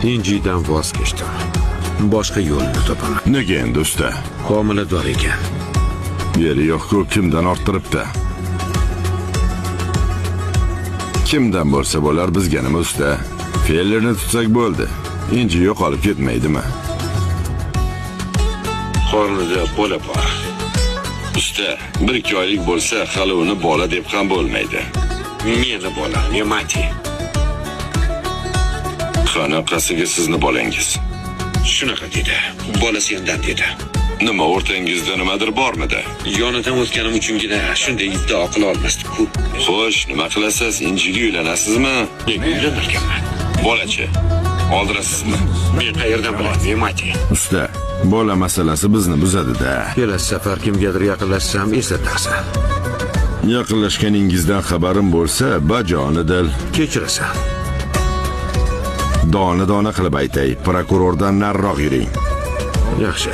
Injidan voz kechdim. Boshqa yo'lni topaman. Nega endi usta? Homilador ekan. Yeri yo'q-ku, kimdan orttiribdi? Kimdan bo'lsa bo'lar, bizga nima usta? Fe'llarni tutsak bo'ldi. Inji yo'qolib ketmaydimi? Qornida bola bor. Usta, 1-2 oylik bo'lsa, hali uni bola deb ham bo'lmaydi. Meni bola, Nemati. Qanaqasiga sizni bolangiz? Shunaqa dedi. Bola sendan dedi. Nima o'rtangizda nimadir bormidi? Yonidan o'tganim uchungina shunday iddao qila olmasdim-ku. Xo'sh, nima qilasiz? Injiga uylanasizmi? Men uylanolganman. Bolachi, oldirasizmi? Men qayerdan bilaman, Nemati? Usta, bola masalasi bizni buzadi-da. Kelasi safar kimgadir yaqinlashsam eslataqsan. Yaqinlashganingizdan xabarim bo'lsa, bajonidil. Kechirasan. Dona qilib aytay, prokurordan nariroq yuring. Yaxshi.